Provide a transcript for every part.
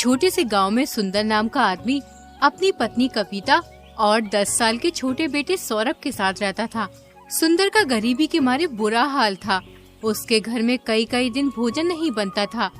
छोटे से गांव में सुंदर नाम का आदमी अपनी पत्नी कविता और 10 साल के छोटे बेटे सौरभ के साथ रहता था। सुंदर का गरीबी के मारे बुरा हाल था। उसके घर में कई दिन भोजन नहीं बनता था।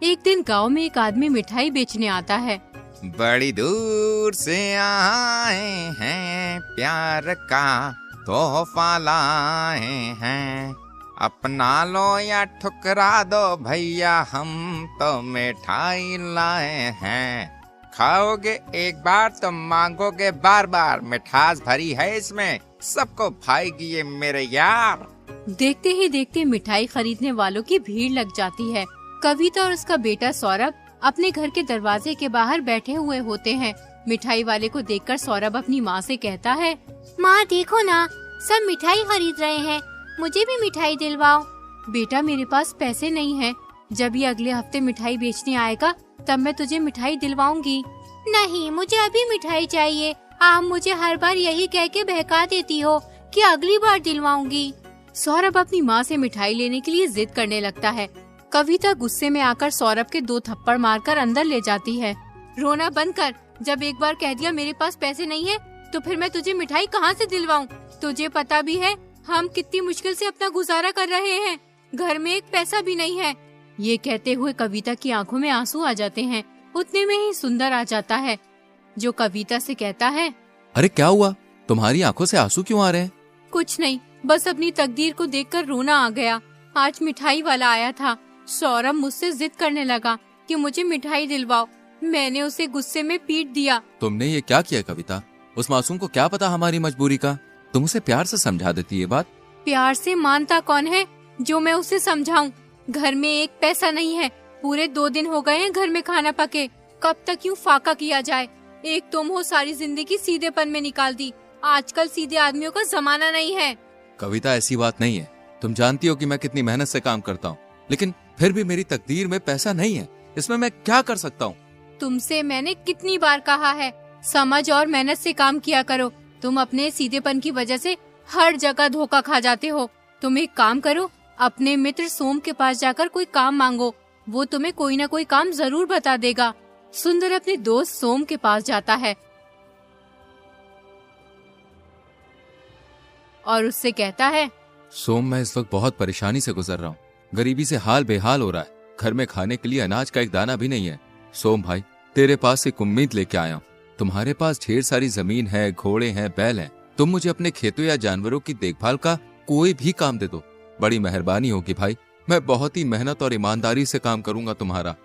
एक दिन गांव में एक आदमी मिठाई बेचने आता है। बड़ी दूर से आए हैं, प्यार का तोहफा लाए हैं, अपना लो या ठुकरा दो भैया, हम तो मिठाई लाए हैं। खाओगे एक बार तो मांगोगे बार बार, मिठास भरी है इसमें, सबको भाएगी ये मेरे यार। देखते ही देखते मिठाई खरीदने वालों की भीड़ लग जाती है। कविता और उसका बेटा सौरभ अपने घर के दरवाजे के बाहर बैठे हुए होते हैं। मिठाई वाले को देखकर सौरभ अपनी माँ से कहता है, माँ देखो ना, सब मिठाई खरीद रहे हैं, मुझे भी मिठाई दिलवाओ। बेटा मेरे पास पैसे नहीं हैं, जब ये अगले हफ्ते मिठाई बेचने आएगा तब मैं तुझे मिठाई दिलवाऊंगी। नहीं, मुझे अभी मिठाई चाहिए। आप मुझे हर बार यही कह के बहका देती हो कि अगली बार दिलवाऊंगी। सौरभ अपनी माँ से मिठाई लेने के लिए जिद करने लगता है। कविता गुस्से में आकर सौरभ के 2 थप्पड़ मारकर अंदर ले जाती है। रोना बंद कर, जब एक बार कह दिया मेरे पास पैसे नहीं है तो फिर मैं तुझे मिठाई कहाँ से दिलवाऊं? तुझे पता भी है हम कितनी मुश्किल से अपना गुजारा कर रहे हैं, घर में एक पैसा भी नहीं है। ये कहते हुए कविता की आंखों में आंसू आ जाते हैं। उतने में ही सुंदर आ जाता है, जो कविता से कहता है, अरे क्या हुआ, तुम्हारी आंखों से आंसू क्यों आ रहे हैं? कुछ नहीं, बस अपनी तकदीर को देखकर रोना आ गया। आज मिठाई वाला आया था, सौरभ मुझसे जिद करने लगा कि मुझे मिठाई दिलवाओ। मैंने उसे गुस्से में पीट दिया। तुमने ये क्या किया कविता? उस मासूम को क्या पता हमारी मजबूरी का? तुम उसे प्यार से समझा देती ये बात। प्यार से मानता कौन है जो मैं उसे समझाऊं? घर में एक पैसा नहीं है, पूरे 2 दिन हो गए हैं घर में खाना पके। कब तक यूँ फाका किया जाए? एक तुम हो सारी जिंदगी सीधेपन में निकाल दी। आजकल सीधे आदमियों का जमाना नहीं है। कविता ऐसी बात नहीं है, तुम जानती हो कि मैं कितनी मेहनत से काम करता हूँ, लेकिन फिर भी मेरी तकदीर में पैसा नहीं है। इसमें मैं क्या कर सकता हूँ? तुमसे मैंने कितनी बार कहा है, समझ और मेहनत से काम किया करो। तुम अपने सीधेपन की वजह से हर जगह धोखा खा जाते हो। तुम एक काम करो, अपने मित्र सोम के पास जाकर कोई काम मांगो, वो तुम्हें कोई ना कोई काम जरूर बता देगा। सुंदर अपने दोस्त सोम के पास जाता है और उससे कहता है, सोम, मैं इस वक्त बहुत परेशानी से गुजर रहा हूँ, गरीबी से हाल बेहाल हो रहा है, घर में खाने के लिए अनाज का एक दाना भी नहीं है। सोम भाई, तेरे पास एक उम्मीद लेके आया हूँ। तुम्हारे पास ढेर सारी जमीन है, घोड़े हैं, बैल हैं, तुम मुझे अपने खेतों या जानवरों की देखभाल का कोई भी काम दे दो, बड़ी मेहरबानी होगी भाई। मैं बहुत ही मेहनत और ईमानदारी से काम करूंगा तुम्हारा।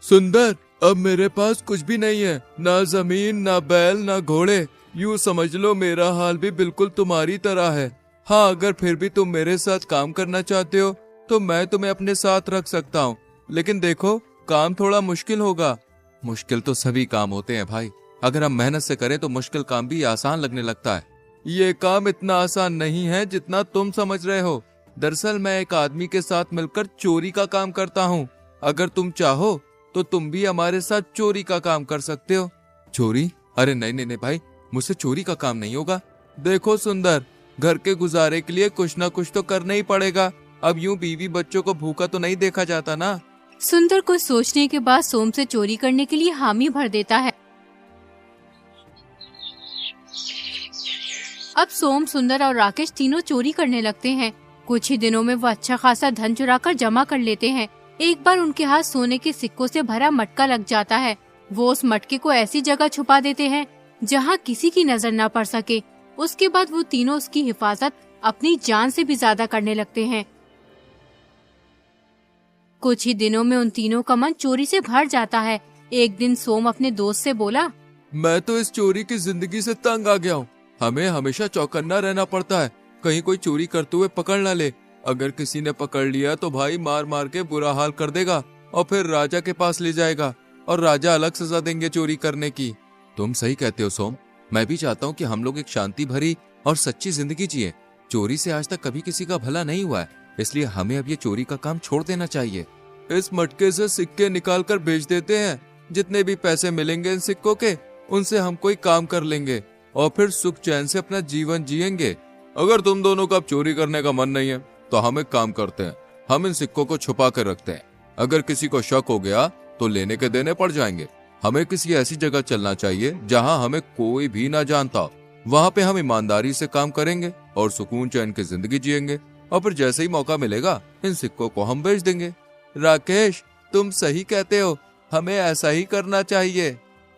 सुंदर, अब मेरे पास कुछ भी नहीं है, ना जमीन, ना बैल, ना घोड़े। यूँ समझ लो मेरा हाल भी बिल्कुल तुम्हारी तरह है। हाँ, अगर फिर भी तुम मेरे साथ काम करना चाहते हो तो मैं तुम्हें अपने साथ रख सकता हूँ, लेकिन देखो काम थोड़ा मुश्किल होगा। मुश्किल तो सभी काम होते हैं भाई, अगर हम मेहनत से करें तो मुश्किल काम भी आसान लगने लगता है। ये काम इतना आसान नहीं है जितना तुम समझ रहे हो। दरअसल मैं एक आदमी के साथ मिलकर चोरी का काम करता हूँ। अगर तुम चाहो तो तुम भी हमारे साथ चोरी का काम कर सकते हो। चोरी? अरे नहीं नहीं नहीं भाई, मुझसे चोरी का काम नहीं होगा। देखो सुंदर, घर के गुजारे के लिए कुछ ना कुछ तो करना ही पड़ेगा। अब यूं बीवी बच्चों को भूखा तो नहीं देखा जाता ना। सुंदर कुछ सोचने के बाद सोम से चोरी करने के लिए हामी भर देता है। अब सोम, सुंदर और राकेश तीनों चोरी करने लगते हैं। कुछ ही दिनों में वो अच्छा खासा धन चुराकर जमा कर लेते हैं। एक बार उनके हाथ सोने के सिक्कों से भरा मटका लग जाता है। वो उस मटके को ऐसी जगह छुपा देते हैं जहाँ किसी की नजर न पड़ सके। उसके बाद वो तीनों उसकी हिफाजत अपनी जान से भी ज्यादा करने लगते हैं। कुछ ही दिनों में उन तीनों का मन चोरी से भर जाता है। एक दिन सोम अपने दोस्त से बोला, मैं तो इस चोरी की जिंदगी से तंग आ गया हूँ। हमें हमेशा चौकन्ना रहना पड़ता है, कहीं कोई चोरी करते हुए पकड़ न ले। अगर किसी ने पकड़ लिया तो भाई मार मार के बुरा हाल कर देगा और फिर राजा के पास ले जाएगा और राजा अलग सजा देंगे चोरी करने की। तुम सही कहते हो सोम, मैं भी चाहता हूँ कि हम लोग एक शांति भरी और सच्ची जिंदगी जिए। चोरी से आज तक कभी किसी का भला नहीं हुआ है, इसलिए हमें अब ये चोरी का काम छोड़ देना चाहिए। इस मटके से सिक्के निकाल कर बेच देते हैं, जितने भी पैसे मिलेंगे इन सिक्कों के उनसे हम कोई काम कर लेंगे और फिर सुख चैन से अपना जीवन जिएंगे। अगर तुम दोनों का अब चोरी करने का मन नहीं है तो हम एक काम करते हैं, हम इन सिक्कों को छुपा कर रखते हैं। अगर किसी को शक हो गया तो लेने के देने पड़ जाएंगे। हमें किसी ऐसी जगह चलना चाहिए जहाँ हमें कोई भी ना जानता। वहाँ पे हम ईमानदारी से काम करेंगे और सुकून चैन की जिंदगी जिएंगे, और फिर जैसे ही मौका मिलेगा इन सिक्कों को हम बेच देंगे। राकेश, तुम सही कहते हो, हमें ऐसा ही करना चाहिए।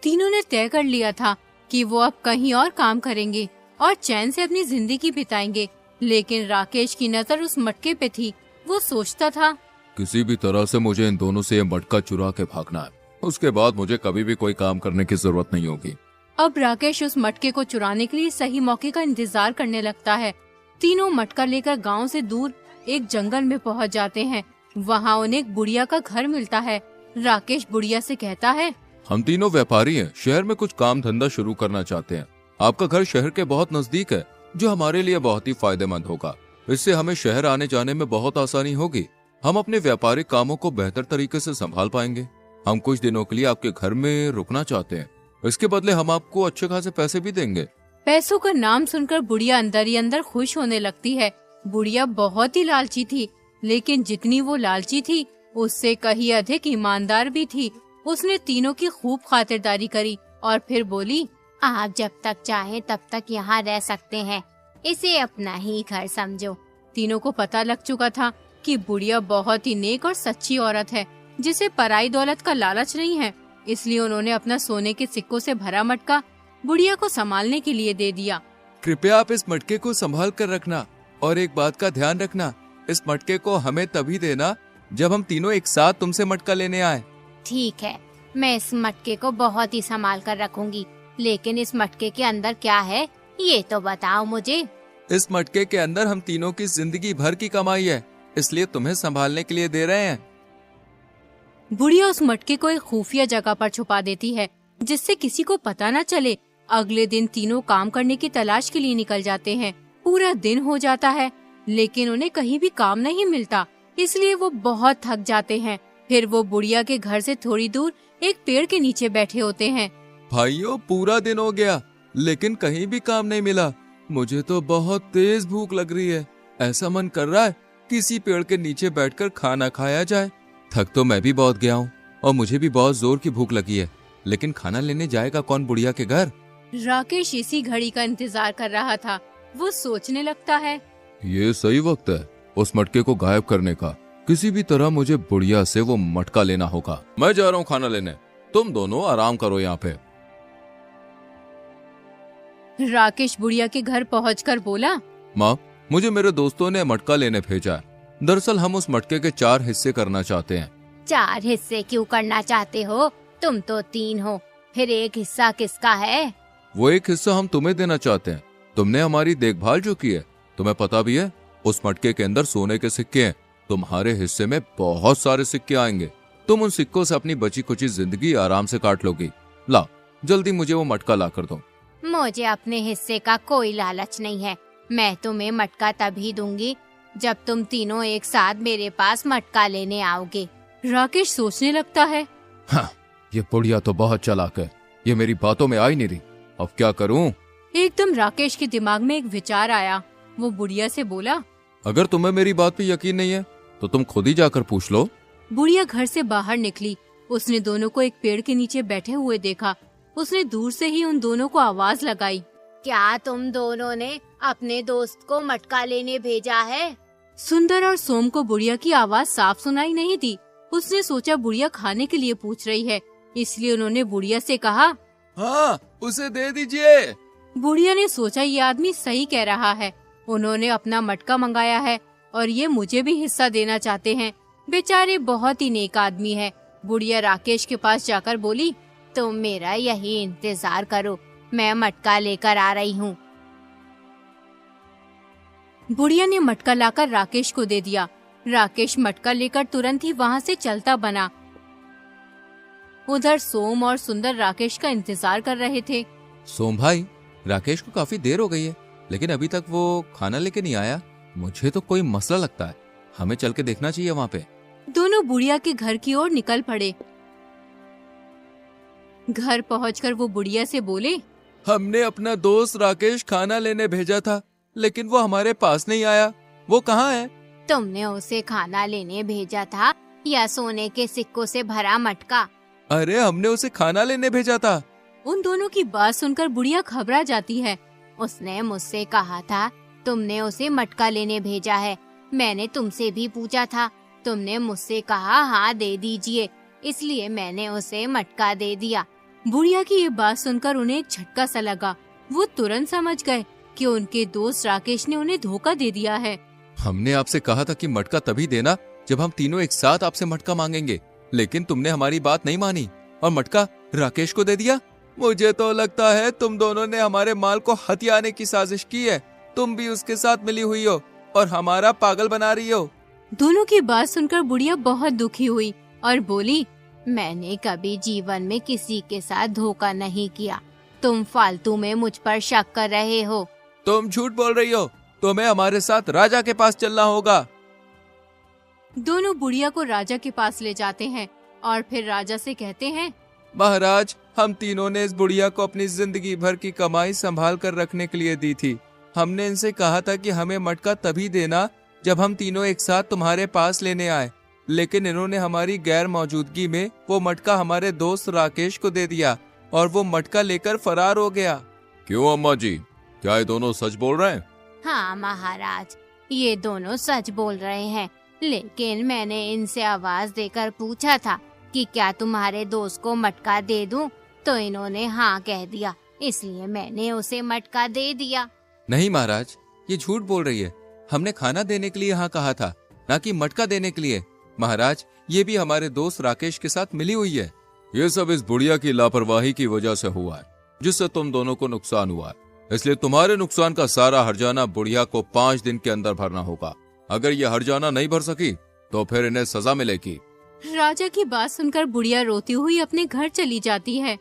तीनों ने तय कर लिया था कि वो अब कहीं और काम करेंगे और चैन से अपनी जिंदगी बिताएंगे। लेकिन राकेश की नजर उस मटके पे थी। वो सोचता था, किसी भी तरह से मुझे इन दोनों से ये मटका चुरा के भागना है। उसके बाद मुझे कभी भी कोई काम करने की जरूरत नहीं होगी। अब राकेश उस मटके को चुराने के लिए सही मौके का इंतजार करने लगता है। तीनों मटका लेकर गांव से दूर एक जंगल में पहुंच जाते हैं। वहां उन्हें एक बुढ़िया का घर मिलता है। राकेश बुढ़िया से कहता है, हम तीनों व्यापारी हैं, शहर में कुछ काम धंधा शुरू करना चाहते हैं। आपका घर शहर के बहुत नजदीक है, जो हमारे लिए बहुत ही फायदेमंद होगा। इससे हमें शहर आने जाने में बहुत आसानी होगी। हम अपने व्यापारिक कामों को बेहतर तरीके से संभाल पाएंगे। हम कुछ दिनों के लिए आपके घर में रुकना चाहते हैं। इसके बदले हम आपको अच्छे खासे पैसे भी देंगे। पैसों का नाम सुनकर बुढ़िया अंदर ही अंदर खुश होने लगती है। बुढ़िया बहुत ही लालची थी, लेकिन जितनी वो लालची थी उससे कहीं अधिक ईमानदार भी थी। उसने तीनों की खूब खातिरदारी करी और फिर बोली, आप जब तक चाहे तब तक यहाँ रह सकते हैं। इसे अपना ही घर समझो। तीनों को पता लग चुका था कि बुढ़िया बहुत ही नेक और सच्ची औरत है, जिसे पराई दौलत का लालच नहीं है। इसलिए उन्होंने अपना सोने के सिक्कों से भरा मटका बुढ़िया को संभालने के लिए दे दिया। कृपया आप इस मटके को संभाल कर रखना, और एक बात का ध्यान रखना, इस मटके को हमें तभी देना जब हम तीनों एक साथ तुमसे मटका लेने आए। ठीक है, मैं इस मटके को बहुत ही संभाल कर रखूंगी, लेकिन इस मटके के अंदर क्या है ये तो बताओ मुझे। इस मटके के अंदर हम तीनों की जिंदगी भर की कमाई है, इसलिए तुम्हें संभालने के लिए दे रहे हैं। बुढ़िया उस मटके को एक खुफिया जगह पर छुपा देती है, जिससे किसी को पता न चले। अगले दिन तीनों काम करने की तलाश के लिए निकल जाते हैं। पूरा दिन हो जाता है, लेकिन उन्हें कहीं भी काम नहीं मिलता, इसलिए वो बहुत थक जाते हैं। फिर वो बुढ़िया के घर से थोड़ी दूर एक पेड़ के नीचे बैठे होते हैं। भाइयों, पूरा दिन हो गया लेकिन कहीं भी काम नहीं मिला। मुझे तो बहुत तेज भूख लग रही है। ऐसा मन कर रहा है किसी पेड़ के नीचे बैठकर खाना खाया जाए। थक तो मैं भी बहुत गया हूँ और मुझे भी बहुत जोर की भूख लगी है, लेकिन खाना लेने जाएगा कौन बुढ़िया के घर? राकेश इसी घड़ी का इंतजार कर रहा था। वो सोचने लगता है, ये सही वक्त है उस मटके को गायब करने का। किसी भी तरह मुझे बुढ़िया से वो मटका लेना होगा। मैं जा रहा हूँ खाना लेने, तुम दोनों आराम करो यहाँ पे। राकेश बुढ़िया के घर पहुंचकर बोला, माँ, मुझे मेरे दोस्तों ने मटका लेने भेजा है। दरअसल हम उस मटके के 4 हिस्से करना चाहते हैं। 4 हिस्से क्यों करना चाहते हो? तुम तो 3 हो, फिर एक हिस्सा किसका है? वो एक हिस्सा हम तुम्हें देना चाहते हैं। तुमने हमारी देखभाल जो की है, तुम्हें पता भी है उस मटके के अंदर सोने के सिक्के हैं। तुम्हारे हिस्से में बहुत सारे सिक्के आएंगे। तुम उन सिक्कों से अपनी बची कुची जिंदगी आराम से काट लोगी। ला, जल्दी मुझे वो मटका ला कर दो। मुझे अपने हिस्से का कोई लालच नहीं है। मैं तुम्हें मटका तभी दूंगी जब तुम तीनों एक साथ मेरे पास मटका लेने आओगे। राकेश सोचने लगता है, हाँ, ये बुढ़िया तो बहुत चालाक है, ये मेरी बातों में आ ही नहीं रही। अब क्या करूं? एकदम राकेश के दिमाग में एक विचार आया। वो बुढ़िया से बोला, अगर तुम्हें मेरी बात पे यकीन नहीं है तो तुम खुद ही जाकर पूछ लो। बुढ़िया घर से बाहर निकली। उसने दोनों को एक पेड़ के नीचे बैठे हुए देखा। उसने दूर से ही उन दोनों को आवाज लगाई, क्या तुम दोनों ने अपने दोस्त को मटका लेने भेजा है? सुंदर और सोम को बुढ़िया की आवाज साफ सुनाई नहीं दी। उसने सोचा बुढ़िया खाने के लिए पूछ रही है, इसलिए उन्होंने बुढ़िया से कहा, हाँ, उसे दे दीजिए। बुढ़िया ने सोचा ये आदमी सही कह रहा है। उन्होंने अपना मटका मंगाया है और ये मुझे भी हिस्सा देना चाहते हैं। बेचारे बहुत ही नेक आदमी है। बुढ़िया राकेश के पास जाकर बोली, तुम मेरा यही इंतजार करो, मैं मटका लेकर आ रही हूँ। बुढ़िया ने मटका लाकर राकेश को दे दिया। राकेश मटका लेकर तुरंत ही वहाँ से चलता बना। उधर सोम और सुंदर राकेश का इंतजार कर रहे थे। सोम भाई, राकेश को काफी देर हो गई है, लेकिन अभी तक वो खाना लेके नहीं आया। मुझे तो कोई मसला लगता है, हमें चल के देखना चाहिए वहाँ पे। दोनों बुढ़िया के घर की ओर निकल पड़े। घर पहुंचकर वो बुढ़िया से बोले, हमने अपना दोस्त राकेश खाना लेने भेजा था, लेकिन वो हमारे पास नहीं आया। वो कहाँ है? तुमने उसे खाना लेने भेजा था या सोने के सिक्कों से भरा मटका? अरे हमने उसे खाना लेने भेजा था। उन दोनों की बात सुनकर बुढ़िया घबरा जाती है। उसने मुझसे कहा था तुमने उसे मटका लेने भेजा है। मैंने तुमसे भी पूछा था, तुमने मुझसे कहा हाँ दे दीजिए, इसलिए मैंने उसे मटका दे दिया। बुढ़िया की ये बात सुनकर उन्हें एक झटका सा लगा। वो तुरंत समझ गए कि उनके दोस्त राकेश ने उन्हें धोखा दे दिया है। हमने आपसे कहा था कि मटका तभी देना जब हम तीनों एक साथ आपसे मटका मांगेंगे, लेकिन तुमने हमारी बात नहीं मानी और मटका राकेश को दे दिया। मुझे तो लगता है तुम दोनों ने हमारे माल को हथियाने की साजिश की है। तुम भी उसके साथ मिली हुई हो और हमारा पागल बना रही हो। दोनों की बात सुनकर बुढ़िया बहुत दुखी हुई और बोली, मैंने कभी जीवन में किसी के साथ धोखा नहीं किया। तुम फालतू में मुझ पर शक कर रहे हो। तुम झूठ बोल रही हो। तुम्हें हमारे साथ राजा के पास चलना होगा। दोनों बुढ़िया को राजा के पास ले जाते हैं और फिर राजा से कहते हैं, महाराज, हम तीनों ने इस बुढ़िया को अपनी जिंदगी भर की कमाई संभाल कर रखने के लिए दी थी। हमने इनसे कहा था कि हमें मटका तभी देना जब हम तीनों एक साथ तुम्हारे पास लेने आए, लेकिन इन्होंने हमारी गैर मौजूदगी में वो मटका हमारे दोस्त राकेश को दे दिया और वो मटका लेकर फरार हो गया। क्यों अम्मा जी, क्या ये दोनों सच बोल रहे हैं? हाँ महाराज, ये दोनों सच बोल रहे हैं, लेकिन मैंने इनसे आवाज देकर पूछा था कि क्या तुम्हारे दोस्त को मटका दे दूं, तो इन्होंने हाँ कह दिया, इसलिए मैंने उसे मटका दे दिया। नहीं महाराज, ये झूठ बोल रही है। हमने खाना देने के लिए हाँ कहा था, ना कि मटका देने के लिए। महाराज, ये भी हमारे दोस्त राकेश के साथ मिली हुई है। ये सब इस बुढ़िया की लापरवाही की वजह से हुआ है, जिससे तुम दोनों को नुकसान हुआ है। इसलिए तुम्हारे नुकसान का सारा हर्जाना बुढ़िया को 5 दिन के अंदर भरना होगा। अगर ये हर्जाना नहीं भर सकी तो फिर इन्हें सजा मिलेगी। राजा की बात सुनकर बुढ़िया रोती हुई अपने घर चली जाती है।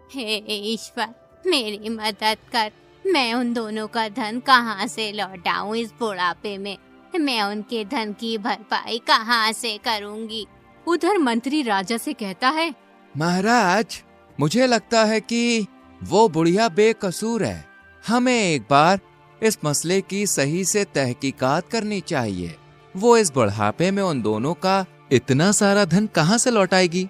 हे ईश्वर, मेरी मदद कर। मैं उन दोनों का धन कहाँ से लौटाऊं इस बुढ़ापे में? मैं उनके धन की भरपाई कहाँ से करूँगी? उधर मंत्री राजा से कहता है, महाराज, मुझे लगता है कि वो बुढ़िया बेकसूर है। हमें एक बार इस मसले की सही से तहकीकात करनी चाहिए। वो इस बुढ़ापे में उन दोनों का इतना सारा धन कहाँ से लौटाएगी?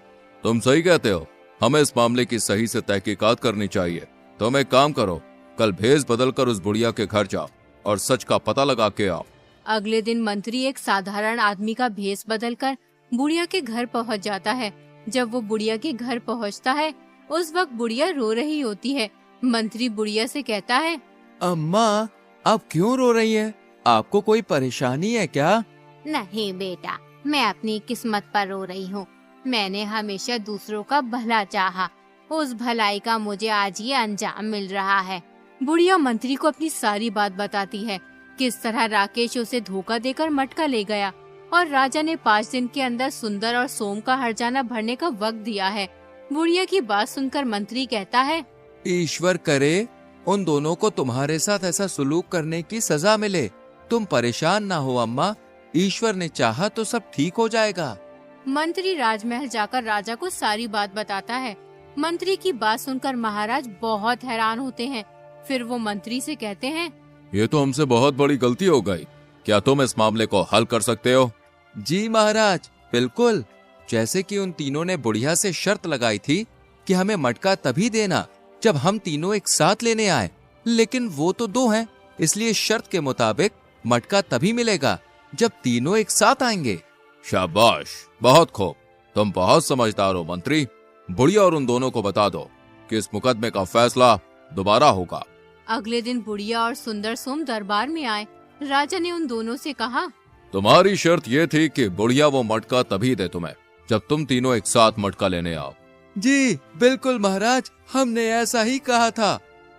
तुम सही कहते हो, हमें इस मामले की सही से तहकीकात करनी चाहिए। तुम एक काम करो, कल भेष बदल कर उस बुढ़िया के घर जाओ और सच का पता लगा के आओ। अगले दिन मंत्री एक साधारण आदमी का भेष बदलकर बुढ़िया के घर पहुंच जाता है। जब वो बुढ़िया के घर पहुंचता है, उस वक्त बुढ़िया रो रही होती है। मंत्री बुढ़िया से कहता है, अम्मा, आप क्यों रो रही हैं? आपको कोई परेशानी है क्या? नहीं बेटा, मैं अपनी किस्मत पर रो रही हूँ। मैंने हमेशा दूसरों का भला चाहा, उस भलाई का मुझे आज ये अंजाम मिल रहा है। बुढ़िया मंत्री को अपनी सारी बात बताती है, किस तरह राकेश उसे धोखा देकर मटका ले गया और राजा ने 5 दिन के अंदर सुंदर और सोम का हर्जाना भरने का वक्त दिया है। बुढ़िया की बात सुनकर मंत्री कहता है, ईश्वर करे उन दोनों को तुम्हारे साथ ऐसा सुलूक करने की सजा मिले। तुम परेशान ना हो अम्मा, ईश्वर ने चाहा तो सब ठीक हो जाएगा। मंत्री राजमहल जाकर राजा को सारी बात बताता है। मंत्री की बात सुनकर महाराज बहुत हैरान होते हैं। फिर वो मंत्री से कहते हैं, ये तो हमसे बहुत बड़ी गलती हो गई। क्या तुम इस मामले को हल कर सकते हो? जी महाराज, बिल्कुल। जैसे कि उन तीनों ने बुढ़िया से शर्त लगाई थी कि हमें मटका तभी देना जब हम तीनों एक साथ लेने आए, लेकिन वो तो 2 हैं, इसलिए शर्त के मुताबिक मटका तभी मिलेगा जब तीनों एक साथ आएंगे। शाबाश, बहुत खूब। तुम बहुत समझदार हो मंत्री। बुढ़िया और उन दोनों को बता दो कि इस मुकदमे का फैसला दोबारा होगा। अगले दिन बुढ़िया और सुंदर सोम दरबार में आए। राजा ने उन दोनों से कहा, तुम्हारी शर्त ये थी कि बुढ़िया वो मटका तभी दे तुम्हें जब तुम तीनों एक साथ मटका लेने आओ। जी बिल्कुल महाराज, हमने ऐसा ही कहा था।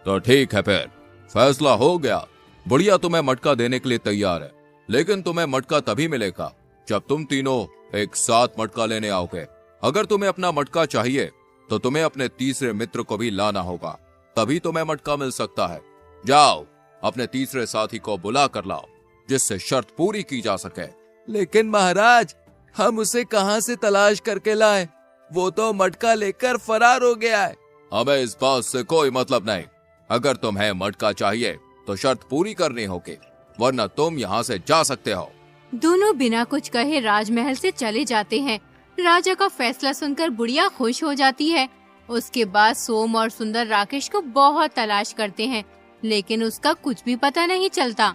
तो ठीक है, फिर फैसला हो गया। बुढ़िया तुम्हें मटका देने के लिए तैयार है, लेकिन तुम्हें मटका तभी मिलेगा जब तुम तीनों एक साथ मटका लेने आओगे। अगर तुम्हें अपना मटका चाहिए तो तुम्हें अपने तीसरे मित्र को भी लाना होगा, तभी तुम्हें मटका मिल सकता है। जाओ, अपने तीसरे साथी को बुला कर लाओ, जिससे शर्त पूरी की जा सके। लेकिन महाराज, हम उसे कहां से तलाश करके लाएं? वो तो मटका लेकर फरार हो गया है। हमें इस बात से कोई मतलब नहीं। अगर तुम्हें मटका चाहिए तो शर्त पूरी करनी होगी, वरना तुम यहाँ से जा सकते हो। दोनों बिना कुछ कहे राजमहल से चले जाते हैं। राजा का फैसला सुनकर बुढ़िया खुश हो जाती है। उसके बाद सोम और सुंदर राकेश को बहुत तलाश करते हैं, लेकिन उसका कुछ भी पता नहीं चलता।